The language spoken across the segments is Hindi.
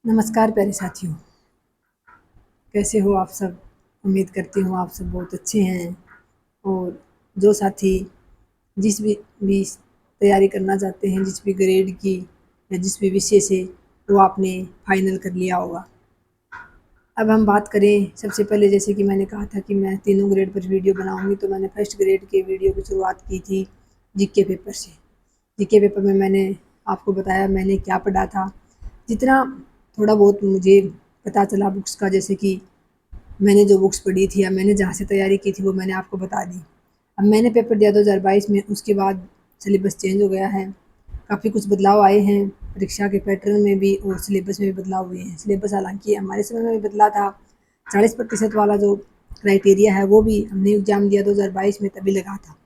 नमस्कार प्यारे साथियों, कैसे हो आप सब? उम्मीद करती हूँ आप सब बहुत अच्छे हैं। और जो साथी जिस भी तैयारी करना चाहते हैं, जिस भी ग्रेड की या जिस भी विषय से, वो आपने फाइनल कर लिया होगा। अब हम बात करें सबसे पहले, जैसे कि मैंने कहा था कि मैं तीनों ग्रेड पर वीडियो बनाऊँगी, तो मैंने फर्स्ट ग्रेड के वीडियो की शुरुआत की थी जीके पेपर से। जीके पेपर में मैंने आपको बताया मैंने क्या पढ़ा था। जितना थोड़ा बहुत मुझे पता चला बुक्स का, जैसे कि मैंने जो बुक्स पढ़ी थी या मैंने जहाँ से तैयारी की थी, वो मैंने आपको बता दी। अब मैंने पेपर दिया 2022 में, उसके बाद सिलेबस चेंज हो गया है। काफ़ी कुछ बदलाव आए हैं, परीक्षा के पैटर्न में भी और सिलेबस में भी बदलाव हुए हैं। सिलेबस हालाँकि हमारे समय में भी बदला था, 40% वाला जो क्राइटेरिया है वो भी हमने एग्ज़ाम दिया 2022 में तभी लगा था।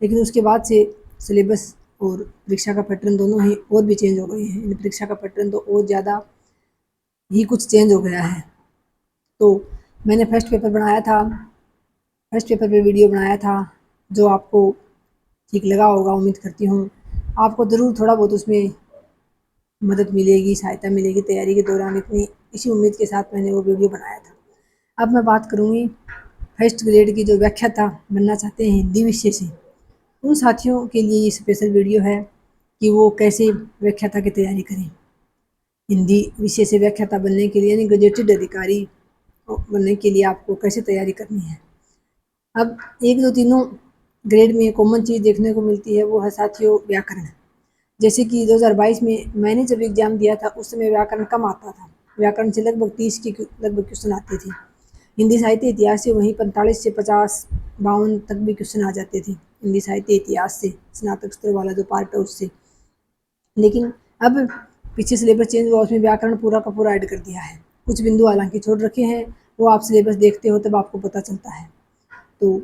लेकिन उसके बाद से सिलेबस और परीक्षा का पैटर्न दोनों ही और भी चेंज हो गए हैं। इन परीक्षा का पैटर्न तो और ज़्यादा ही कुछ चेंज हो गया है। तो मैंने फर्स्ट पेपर बनाया था, फर्स्ट पेपर पे वीडियो बनाया था, जो आपको ठीक लगा होगा, उम्मीद करती हूँ। आपको ज़रूर थोड़ा बहुत उसमें मदद मिलेगी, सहायता मिलेगी तैयारी के दौरान, इसी उम्मीद के साथ मैंने वो वीडियो बनाया था। अब मैं बात करूँगी फर्स्ट ग्रेड की जो व्याख्याता बनना चाहते हैं हिंदी विषय से, उन साथियों के लिए ये स्पेशल वीडियो है कि वो कैसे व्याख्याता की तैयारी करें। हिंदी विषय से व्याख्याता बनने के लिए, यानी गजेटेड अधिकारी बनने के लिए आपको कैसे तैयारी करनी है। अब 1, 2, तीनों ग्रेड में कॉमन चीज़ देखने को मिलती है, वो है साथियों व्याकरण। जैसे कि 2022 में मैंने जब एग्ज़ाम दिया था, उस समय व्याकरण कम आता था। व्याकरण से लगभग 30 के लगभग क्वेश्चन आते थे। हिंदी साहित्य इतिहास से वहीं 45 से 50, 52 तक भी क्वेश्चन आ जाते थे। हिंदी साहित्य इतिहास से, स्नातक स्तर वाला जो पार्ट है उससे। लेकिन अब पीछे सिलेबस चेंज हुआ, उसमें व्याकरण पूरा का पूरा ऐड कर दिया है। कुछ बिंदु हालाँकि छोड़ रखे हैं, वो आप सिलेबस देखते हो तब आपको पता चलता है। तो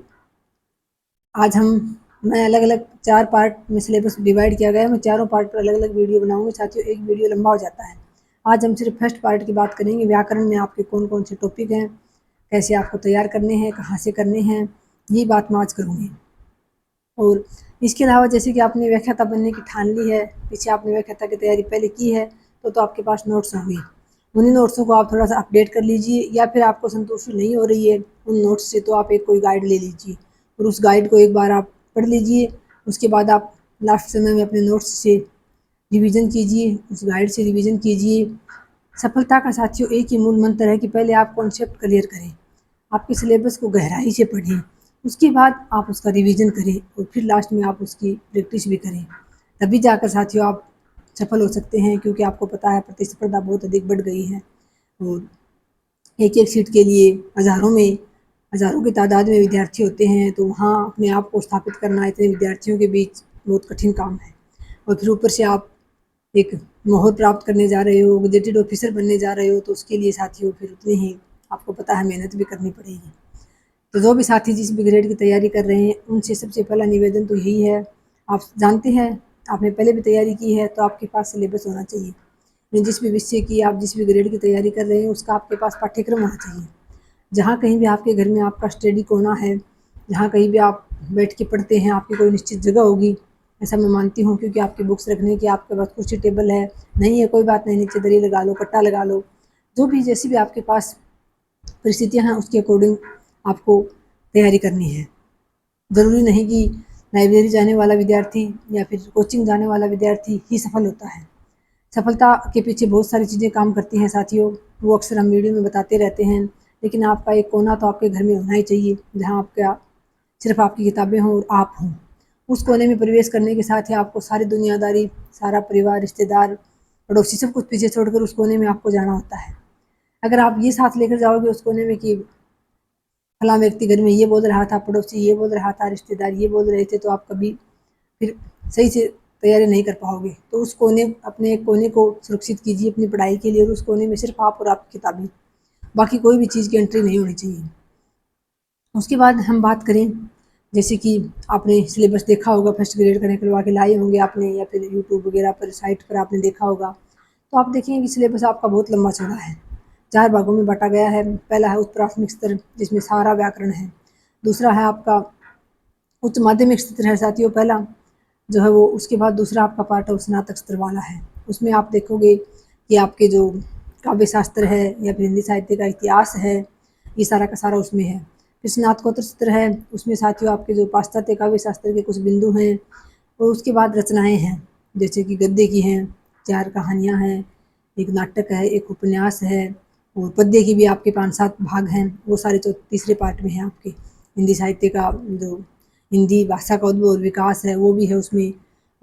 आज मैं अलग-अलग 4 पार्ट में सिलेबस डिवाइड किया गया है, मैं चारों पार्ट पर अलग-अलग वीडियो बनाऊँगी साथियों, एक वीडियो लंबा हो जाता है। आज हम सिर्फ फर्स्ट पार्ट की बात करेंगे, व्याकरण में आपके कौन-कौन से टॉपिक हैं, कैसे आपको तैयार करने हैं, कहाँ से करने हैं, ये बात मैं आज करूँगी। और इसके अलावा जैसे कि आपने व्याख्याता बनने की ठान ली है, पीछे आपने व्याख्याता की तैयारी पहले की है, तो आपके पास नोट्स होंगे। उन्हीं नोट्सों को आप थोड़ा-सा अपडेट कर लीजिए, या फिर आपको संतुष्टि नहीं हो रही है उन नोट्स से, तो आप एक कोई गाइड ले लीजिए और उस गाइड को एक बार आप पढ़ लीजिए। उसके बाद आप लास्ट समय में अपने नोट्स से रिवीजन कीजिए, उस गाइड से रिवीजन कीजिए। सफलता का साथियों एक ही मूल मंत्र है कि पहले आप कॉन्सेप्ट क्लियर करें, आपके सिलेबस को गहराई से पढ़ें, उसके बाद आप उसका रिवीजन करें और फिर लास्ट में आप उसकी प्रैक्टिस भी करें। तभी जाकर साथियों आप सफल हो सकते हैं, क्योंकि आपको पता है प्रतिस्पर्धा बहुत अधिक बढ़ गई है और एक-एक सीट के लिए हज़ारों की तादाद में विद्यार्थी होते हैं, तो वहाँ अपने आप को स्थापित करना इतने विद्यार्थियों के बीच बहुत कठिन काम है। और फिर ऊपर से आप एक मोहर प्राप्त करने जा रहे हो, गजेटेड ऑफिसर बनने जा रहे हो, तो उसके लिए साथियों फिर उतनी ही आपको पता है मेहनत भी करनी पड़ेगी। तो जो भी साथी जिस भी ग्रेड की तैयारी कर रहे हैं, उनसे सबसे पहला निवेदन तो यही है, आप जानते हैं आपने पहले भी तैयारी की है, तो आपके पास सिलेबस होना चाहिए। जिस भी विषय की, आप जिस भी ग्रेड की तैयारी कर रहे हैं, उसका आपके पास पाठ्यक्रम होना चाहिए। जहाँ कहीं भी आपके घर में आपका स्टडी कोना है, जहाँ कहीं भी आप बैठ के पढ़ते हैं, आपकी कोई निश्चित जगह होगी, ऐसा मैं मानती हूँ, क्योंकि आपकी बुक्स रखने की आपके पास कुर्सी टेबल है, नहीं है कोई बात नहीं, नीचे दरी लगा लो, कट्टा लगा लो, जो भी जैसी भी आपके पास परिस्थितियाँ हैं उसके अकॉर्डिंग आपको तैयारी करनी है। ज़रूरी नहीं कि लाइब्रेरी जाने वाला विद्यार्थी या फिर कोचिंग जाने वाला विद्यार्थी ही सफल होता है। सफलता के पीछे बहुत सारी चीज़ें काम करती हैं साथियों, वो अक्सर हम वीडियो में बताते रहते हैं, लेकिन आपका एक कोना तो आपके घर में होना ही चाहिए, जहाँ आपका सिर्फ़ आपकी किताबें हों और आप हों। उस कोने में प्रवेश करने के साथ ही आपको सारी दुनियादारी, सारा परिवार, रिश्तेदार, पड़ोसी सब कुछ पीछे छोड़कर उस कोने में आपको जाना होता है। अगर आप ये साथ लेकर जाओगे उस कोने में कि फलाँ व्यक्ति घर में ये बोल रहा था, पड़ोसी ये बोल रहा था, रिश्तेदार ये बोल रहे थे, तो आप कभी फिर सही से तैयारी नहीं कर पाओगे। तो उस कोने अपने एक कोने को सुरक्षित कीजिए अपनी पढ़ाई के लिए, और उस कोने में सिर्फ़ आप और आपकी किताबें, बाकी कोई भी चीज़ की एंट्री नहीं होनी चाहिए। उसके बाद हम बात करें, जैसे कि आपने सिलेबस देखा होगा, फर्स्ट ग्रेड का निकलवा के लाए होंगे आपने, या फिर यूट्यूब वगैरह पर साइट पर आपने देखा होगा। तो आप देखेंगे कि सिलेबस आपका बहुत लंबा चौड़ा है। 4 भागों में बाँटा गया है। पहला है उच्च प्राथमिक स्तर, जिसमें सारा व्याकरण है। दूसरा है आपका उच्च माध्यमिक स्तर है साथियों पहला, जो है वो, उसके बाद दूसरा आपका पार्ट है वो स्नातक स्तर वाला है। उसमें आप देखोगे कि आपके जो काव्य शास्त्र है या फिर हिंदी साहित्य का इतिहास है, ये सारा का सारा उसमें है। फिर स्नातकोत्तर सत्र है, उसमें साथियों आपके जो पाश्चात्य काव्य शास्त्र के कुछ बिंदु हैं, और उसके बाद रचनाएँ हैं, जैसे कि गद्य की हैं, 4 कहानियाँ हैं, एक नाटक है, एक उपन्यास है, और पद्य की भी आपके 5-7 भाग हैं, वो सारे तो तीसरे पार्ट में हैं आपके। हिंदी साहित्य का जो हिंदी भाषा का उद्भव और विकास है वो भी है उसमें।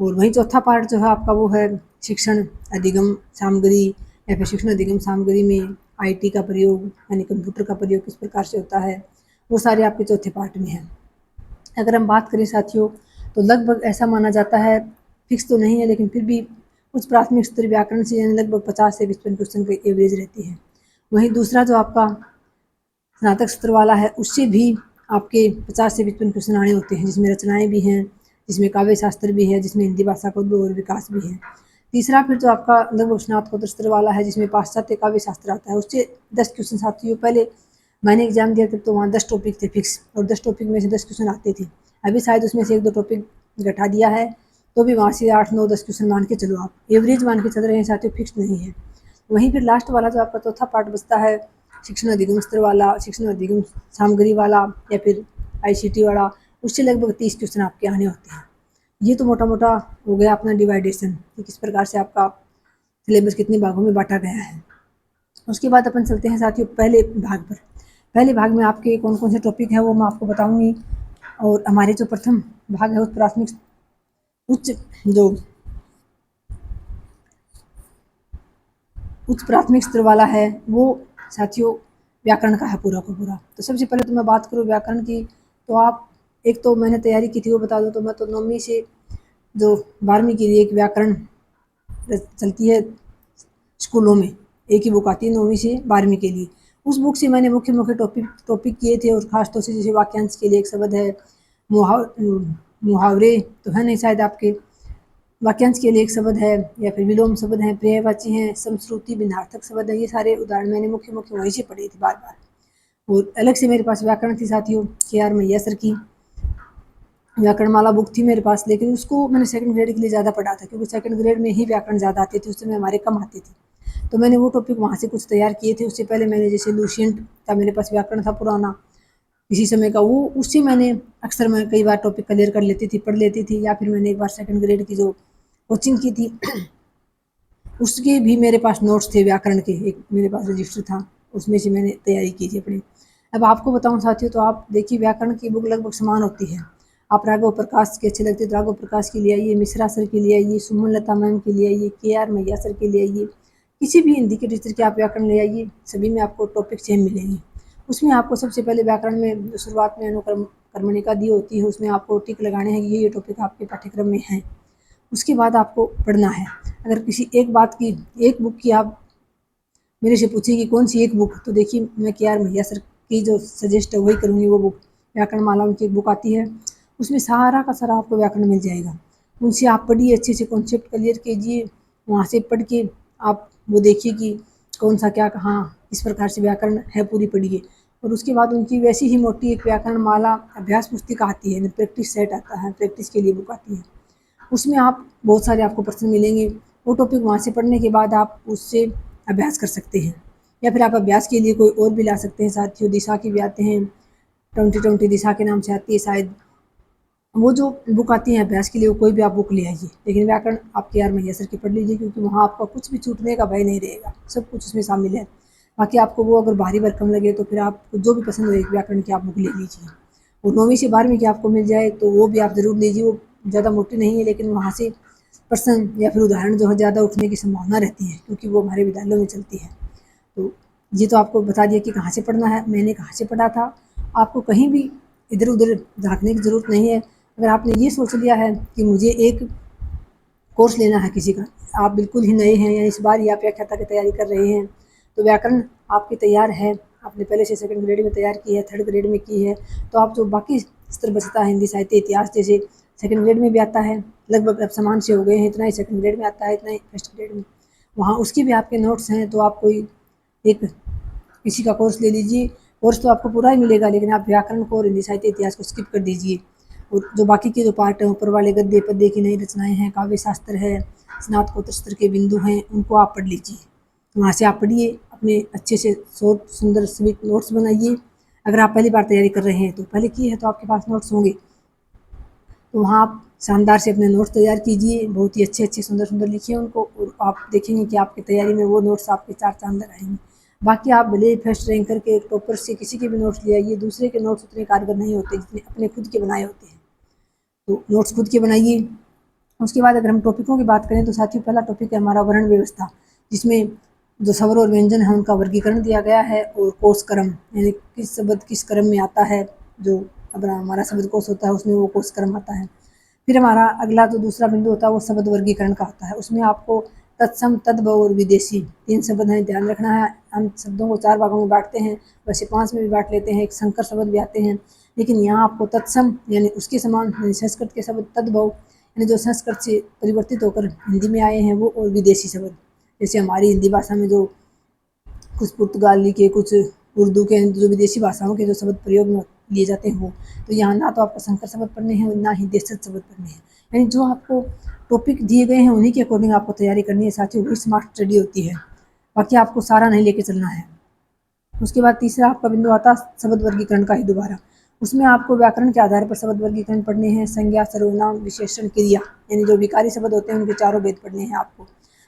और वहीं चौथा पार्ट जो है आपका वो है शिक्षण अधिगम सामग्री, या फिर शिक्षण अधिगम सामग्री में आईटी का प्रयोग यानी कंप्यूटर का प्रयोग किस प्रकार से होता है, वो सारे आपके चौथे पार्ट में हैं। अगर हम बात करें साथियों, तो लगभग ऐसा माना जाता है, फिक्स तो नहीं है लेकिन फिर भी उच्च प्राथमिक स्तर व्याकरण से यानी लगभग 50 से 55 क्वेश्चन की एवरेज रहती है। वहीं दूसरा जो आपका स्नातक स्तर वाला है उससे भी आपके 50 से 55 क्वेश्चन आने होते हैं, जिसमें रचनाएँ भी हैं, जिसमें काव्य शास्त्र भी है, जिसमें हिंदी भाषा का उद्भव और विकास भी है। तीसरा फिर जो आपका लगभग स्नातकोत्तर स्तर वाला है, जिसमें पाश्चात्य काव्य शास्त्र आता है, उससे 10 क्वेश्चन साथियों पहले मैंने एग्जाम दिया तब तो वहाँ 10 टॉपिक थे फिक्स, और 10 टॉपिक में से 10 क्वेश्चन आते थे। अभी शायद उसमें से 1-2 टॉपिक घटा दिया है, तो भी वहाँ से 8-9-10 क्वेश्चन मान के चलो, आप एवरेज मान के चल रहे हैं साथियों, फिक्स नहीं है। वहीं फिर लास्ट वाला जो आपका चौथा पार्ट बचता है, शिक्षण अधिगम स्तर वाला, शिक्षण अधिगम सामग्री वाला, या फिर आईसीटी वाला, उससे लगभग 30 क्वेश्चन आपके आने होते हैं। ये तो मोटा मोटा हो गया अपना डिवाइडेशन कि किस प्रकार से आपका सिलेबस कितने भागों में बांटा गया है। उसके बाद अपन चलते हैं साथियों पहले भाग पर। पहले भाग में आपके कौन कौन से टॉपिक हैं वो मैं आपको बताऊंगी। और हमारे जो प्रथम भाग है उस प्राथमिक उच्च प्राथमिक स्तर वाला है, वो साथियों व्याकरण का है पूरा का पूरा। तो सबसे पहले तो मैं बात करूँ व्याकरण की, तो आप एक तो मैंने तैयारी की थी वो बता दूँ, तो मैं तो 9वीं से जो 12वीं के लिए एक व्याकरण चलती है स्कूलों में, एक ही बुक आती है 9वीं से 12वीं के लिए, उस बुक से मैंने मुख्य मुख्य टॉपिक किए थे। और खास तौर से जैसे वाक्यांश के लिए एक शब्द है, मुहावरे तो है नहीं शायद आपके, वाक्यांश के लिए एक शब्द है, या फिर विलोम शब्द हैं, पर्यायवाची हैं, समश्रुति भिन्नार्थक शब्द है, ये सारे उदाहरण मैंने मुख्य मुख्य वहीं से पढ़े थे बार बार। और अलग से मेरे पास व्याकरण थी साथियों KR मैया सर की व्याकरणमाला बुक थी मेरे पास, लेकिन उसको मैंने सेकंड ग्रेड के लिए ज़्यादा पढ़ा था, क्योंकि सेकंड ग्रेड में ही व्याकरण ज़्यादा आते थे, उस समय हमारे कम आते थे। तो मैंने वो टॉपिक वहाँ से कुछ तैयार किए थे। उससे पहले मैंने जैसे लूशियंट का मेरे पास व्याकरण था पुराना इसी समय का, वो उससे मैंने अक्सर मैं कई बार टॉपिक क्लियर कर लेती थी, पढ़ लेती थी। या फिर मैंने एक बार सेकंड ग्रेड की जो कोचिंग की थी उसके भी मेरे पास नोट्स थे व्याकरण के, एक मेरे पास रजिस्टर था, उसमें से मैंने तैयारी की थी अपनी। अब आपको बताऊं साथियों, तो आप देखिए व्याकरण की बुक लगभग समान होती है। आप राघव प्रकाश के अच्छे लगते तो राघव प्रकाश के लिए आइए, मिश्रा सर के लिए आइए, सुमन लता मैम के लिए आइए, KR मैया सर के लिए आइए, किसी भी हिंदी के टीचर के आप व्याकरण ले आइए, सभी में आपको टॉपिक सेम मिलेंगे। उसमें आपको सबसे पहले व्याकरण में जो शुरुआत में अनुक्रम कर्मणिका दी होती है, उसमें आपको टिक लगाने हैं कि ये टॉपिक आपके पाठ्यक्रम में है। उसके बाद आपको पढ़ना है। अगर किसी एक बात की एक बुक की आप मेरे से पूछे कि कौन सी एक बुक, तो देखिए मैं KR मैया सर की जो सजेस्ट है वही करूँगी। वो बुक व्याकरण माला उनकी एक बुक आती है, उसमें सारा का सारा आपको व्याकरण मिल जाएगा। उनसे आप पढ़िए, अच्छे से कॉन्सेप्ट क्लियर कीजिए, वहाँ से पढ़ के आप वो देखिए कि कौन सा क्या कहाँ इस प्रकार से व्याकरण है पूरी पढ़िए। और उसके बाद उनकी वैसी ही मोटी एक व्याकरण माला अभ्यास पुस्तिका आती है, प्रैक्टिस सेट आता है, प्रैक्टिस के लिए बुक आती है। उसमें आप बहुत सारे आपको प्रश्न मिलेंगे। वो टॉपिक वहाँ से पढ़ने के बाद आप उससे अभ्यास कर सकते हैं, या फिर आप अभ्यास के लिए कोई और भी ला सकते हैं साथियों। दिशा की भी आते हैं, 2020 दिशा के नाम से आती है शायद, वो जो बुक आती है अभ्यास के लिए वो कोई भी आप बुक ले आइए, लेकिन व्याकरण आप KR मैया सर की पढ़ लीजिए, क्योंकि वहाँ आपका कुछ भी छूटने का भय नहीं रहेगा, सब कुछ उसमें शामिल है। बाकी आपको वो अगर भारी भरकम लगे तो फिर आपको जो भी पसंद हो एक व्याकरण की आप बुक ले लीजिए। और 9वीं से 12वीं की आपको मिल जाए तो वो भी आप ज़रूर लीजिए। वो ज़्यादा मोटी नहीं है, लेकिन वहाँ से प्रश्न या फिर उदाहरण जो है ज़्यादा उठने की संभावना रहती है, क्योंकि वो हमारे विद्यालयों में चलती है। तो ये तो आपको बता दिया कि कहाँ से पढ़ना है, मैंने कहाँ से पढ़ा था। आपको कहीं भी इधर उधर झाँकने की ज़रूरत नहीं है। अगर आपने ये सोच लिया है कि मुझे एक कोर्स लेना है किसी का, आप बिल्कुल ही नए हैं या इस बार ही आप व्याख्याता की तैयारी कर रहे हैं, तो व्याकरण आपकी तैयार है, आपने पहले से सेकंड ग्रेड में तैयार की है, थर्ड ग्रेड में की है, तो आप जो बाकी स्तर बचता है हिंदी साहित्य इतिहास जैसे सेकंड ग्रेड में भी आता है, लगभग अब समान से हो गए हैं, इतना ही सेकंड ग्रेड में आता है, इतना ही फर्स्ट ग्रेड में, वहाँ उसकी भी आपके नोट्स हैं। तो आप कोई एक किसी का कोर्स ले लीजिए, कोर्स तो आपको पूरा ही मिलेगा, लेकिन आप व्याकरण को और हिंदी साहित्य इतिहास को स्किप कर दीजिए। और जो बाकी के जो पार्ट हैं ऊपर वाले गद्य पद्य की नई रचनाएं हैं, काव्य शास्त्र है, स्नातकोत्तर स्तर के बिंदु हैं, उनको आप पढ़ लीजिए। वहाँ से आप पढ़िए, अपने अच्छे से शॉर्ट सुंदर स्वीट नोट्स बनाइए। अगर आप पहली बार तैयारी कर रहे हैं तो पहले किए हैं तो आपके पास नोट्स होंगे, तो वहाँ आप शानदार से अपने नोट्स तैयार कीजिए, बहुत ही अच्छे अच्छे सुंदर सुंदर लिखिए उनको, और आप देखेंगे कि आपकी तैयारी में वो नोट्स आपके चार चांद लगाएंगे। बाकी आप भले फर्स्ट रैंक करके टॉपर से किसी के भी नोट्स ले आइए, दूसरे के नोट्स उतने कारगर नहीं होते जितने अपने खुद के बनाए होते हैं, तो नोट्स खुद के बनाइए। उसके बाद अगर हम टॉपिकों की बात करें तो साथियों पहला टॉपिक है हमारा वर्ण व्यवस्था, जिसमें जो स्वर और व्यंजन है उनका वर्गीकरण दिया गया है, और कोश क्रम यानी किस शब्द किस क्रम में आता है, जो अब हमारा शब्द कोश होता है उसमें वो कोश क्रम आता है। फिर हमारा अगला जो दूसरा बिंदु होता है वो शब्द वर्गीकरण का होता है, उसमें आपको तत्सम तद्भव और विदेशी 3 शब्द हैं, ध्यान रखना है। हम शब्दों को 4 भागों में बांटते हैं, वैसे 5 में भी बांट लेते हैं, एक संकर शब्द भी आते हैं, लेकिन यहाँ आपको तत्सम यानी उसके समान संस्कृत के शब्द, तद्भव यानी जो संस्कृत से परिवर्तित होकर हिंदी में आए हैं वो, और विदेशी शब्द जैसे हमारी हिंदी भाषा में जो कुछ पुर्तगाली के, कुछ उर्दू के, जो विदेशी भाषाओं के जो शब्द प्रयोग में लिए जाते हैं वो, तो यहाँ ना तो आपको संकर शब्द पढ़ने हैं और ना ही देशज शब्द पढ़ने हैं, यानी जो आपको टॉपिक दिए गए हैं उन्हीं के अकॉर्डिंग आपको तैयारी करनी है साथियों, वही स्मार्ट स्टडी होती है, बाकी आपको सारा नहीं लेके चलना है। उसके बाद तीसरा आपका बिंदु आता है शब्द वर्गीकरण का ही दोबारा, उसमें आपको व्याकरण के आधार पर शब्द वर्गीकरण पढ़ने हैं, संज्ञा सर्वनाम विशेषण क्रिया यानी जो विकारी शब्द होते हैं उनके चारों भेद पढ़ने हैं आपको।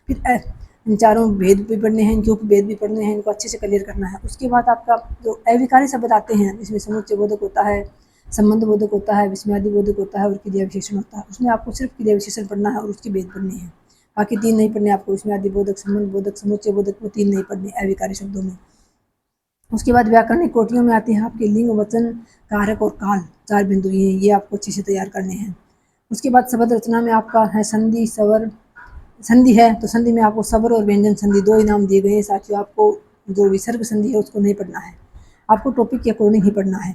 फिर इन चारों भेद भी पढ़ने हैं, इनके उपभेद भी पढ़ने हैं, इनको अच्छे से क्लियर करना है। उसके बाद आपका जो अविकारी शब्द आते हैं जिसमें समुच्चय बोधक होता है, संबंध बोधक होता है, विस्मयादि बोधक होता है और क्रिया विशेषण होता है, उसमें आपको सिर्फ क्रिया विशेषण पढ़ना है और उसके भेद पढ़ने हैं, बाकी 3 नहीं पढ़ने आपको, विस्मयादि बोधक, संबंध बोधक, समुच्चय बोधक, वो 3 नहीं पढ़ने अविकारी शब्दों में। उसके बाद व्याकरणिक कोटियों में आते हैं आपके लिंग, वचन, कारक और काल, 4 बिंदु ये आपको अच्छे से तैयार करने हैं। उसके बाद शब्द रचना में आपका है संधि, स्वर, संधि है तो संधि में आपको स्वर और व्यंजन संधि 2 इनाम दिए गए हैं साथियों, आपको जो विसर्ग संधि है उसको नहीं पढ़ना है, आपको टॉपिक के अकॉर्डिंग ही पढ़ना है,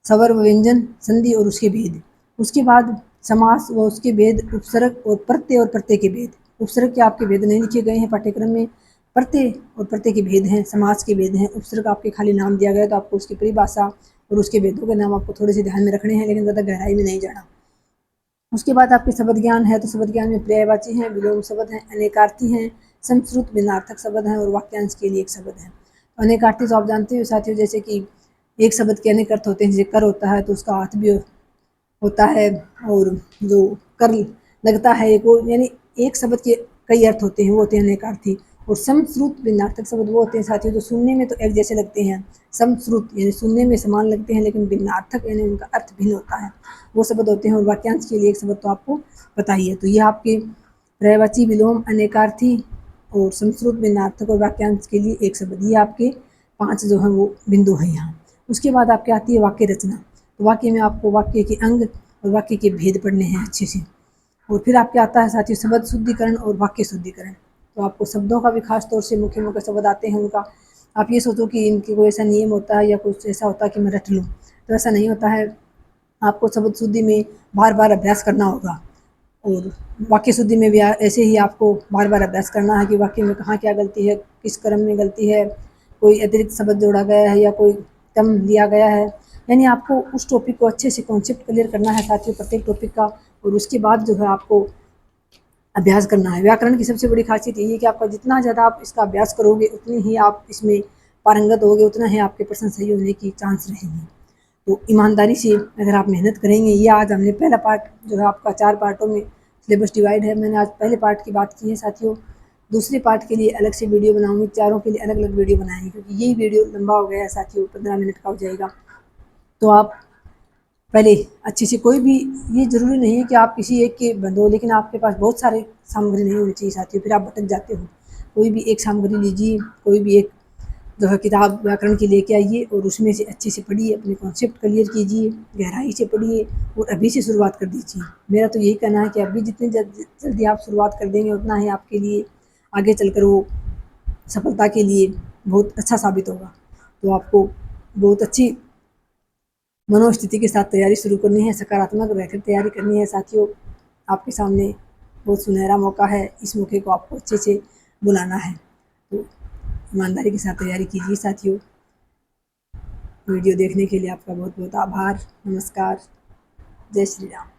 स्वर व्यंजन संधि और उसके भेद। उसके बाद समास व उसके भेद, उपसर्ग और प्रत्यय और प्रत्यय के भेद, उपसर्ग के आपके भेद नहीं लिखे गए हैं पाठ्यक्रम में, प्रत्यय और प्रत्यय के भेद हैं, समास के भेद हैं, उपसर्ग आपके खाली नाम दिया गया तो आपको उसकी परिभाषा और उसके भेदों के नाम आपको थोड़े से ध्यान में रखने हैं, लेकिन ज़्यादा गहराई में नहीं जाना। उसके बाद आपके शब्द ज्ञान है तो शब्द ज्ञान में पर्यायवाची हैं, विलोम शब्द हैं, अनेकार्थी हैं, समश्रुत भिन्नार्थक शब्द हैं और वाक्यांश के लिए एक शब्द है। अनेकार्थी तो आप जानते हो साथियों, जैसे कि एक शब्द के अनेक अर्थ होते हैं, जैसे कर होता है तो उसका अर्थ भी होता है, और जो कर लगता है एक वो, यानी एक शब्द के कई अर्थ होते हैं, वो होते हैं अनेकार्थी। और समश्रुत भिन्नार्थक शब्द वो होते हैं साथियों जो सुनने में तो एक जैसे लगते हैं, समश्रुत यानी सुनने में समान लगते हैं लेकिन भिन्नार्थक यानी उनका अर्थ भिन्न होता है, वो शब्द होते हैं। और वाक्यांश के लिए एक शब्द तो आपको पता ही है, तो ये आपके पर्यायवाची, विलोम, अनेकार्थी और समश्रुत, भिन्नार्थक और वाक्यांश के लिए एक शब्द, ये आपके 5 जो हैं वो बिंदु हैं यहाँ। उसके बाद आपके आती है वाक्य रचना, तो वाक्य में आपको वाक्य के अंग और वाक्य के भेद पढ़ने हैं अच्छे से। और फिर आपके आता है साथियों शब्द शुद्धिकरण और वाक्य शुद्धिकरण, तो आपको शब्दों का भी खास तौर से मुख्य मुख्य शब्द आते हैं उनका, आप ये सोचो कि इनके कोई ऐसा नियम होता है या कुछ ऐसा होता है कि मैं रट लूँ, तो ऐसा नहीं होता है, आपको शब्द शुद्धि में बार बार अभ्यास करना होगा, और वाक्य शुद्धि में भी ऐसे ही आपको बार बार अभ्यास करना है कि वाक्य में कहाँ क्या गलती है, किस क्रम में गलती है, कोई अतिरिक्त शब्द जोड़ा गया है या कोई टर्म दिया गया है, यानी आपको उस टॉपिक को अच्छे से कॉन्सेप्ट क्लियर करना है साथियों प्रत्येक टॉपिक का, और उसके बाद जो है आपको अभ्यास करना है। व्याकरण की सबसे बड़ी खासियत यही है कि आपका जितना ज़्यादा आप इसका अभ्यास करोगे उतनी ही आप इसमें पारंगत होगे, उतना ही आपके प्रश्न सही होने की चांस रहेंगे। तो ईमानदारी से अगर आप मेहनत करेंगे, ये आज हमने पहला पार्ट जो है आपका 4 पार्टों में सिलेबस डिवाइड है, मैंने आज पहले पार्ट की बात की है साथियों, दूसरे पार्ट के लिए अलग से वीडियो बनाऊंगी, चारों के लिए अलग अलग वीडियो बनाएंगे क्योंकि यही वीडियो लंबा हो गया है साथियों, 15 मिनट का हो जाएगा। तो आप पहले अच्छे से, कोई भी ये ज़रूरी नहीं है कि आप किसी एक के बंद हो, लेकिन आपके पास बहुत सारे सामग्री नहीं होनी चाहिए साथियों, फिर आप भटक जाते हो। कोई भी एक सामग्री लीजिए, कोई भी एक जो है किताब व्याकरण की लेके आइए और उसमें से अच्छे से पढ़िए, अपने कॉन्सेप्ट क्लियर कीजिए, गहराई से पढ़िए और अभी से शुरुआत कर दीजिए। मेरा तो यही कहना है कि अभी जितनी जल्दी आप शुरुआत कर देंगे उतना ही आपके लिए आगे चलकर वो सफलता के लिए बहुत अच्छा साबित होगा। तो आपको बहुत अच्छी मनोस्थिति के साथ तैयारी शुरू करनी है, सकारात्मक रहकर तैयारी करनी है साथियों, आपके सामने बहुत सुनहरा मौका है, इस मौके को आपको अच्छे से बुलाना है। तो ईमानदारी के साथ तैयारी कीजिए साथियों। वीडियो देखने के लिए आपका बहुत बहुत आभार। नमस्कार। जय श्री राम।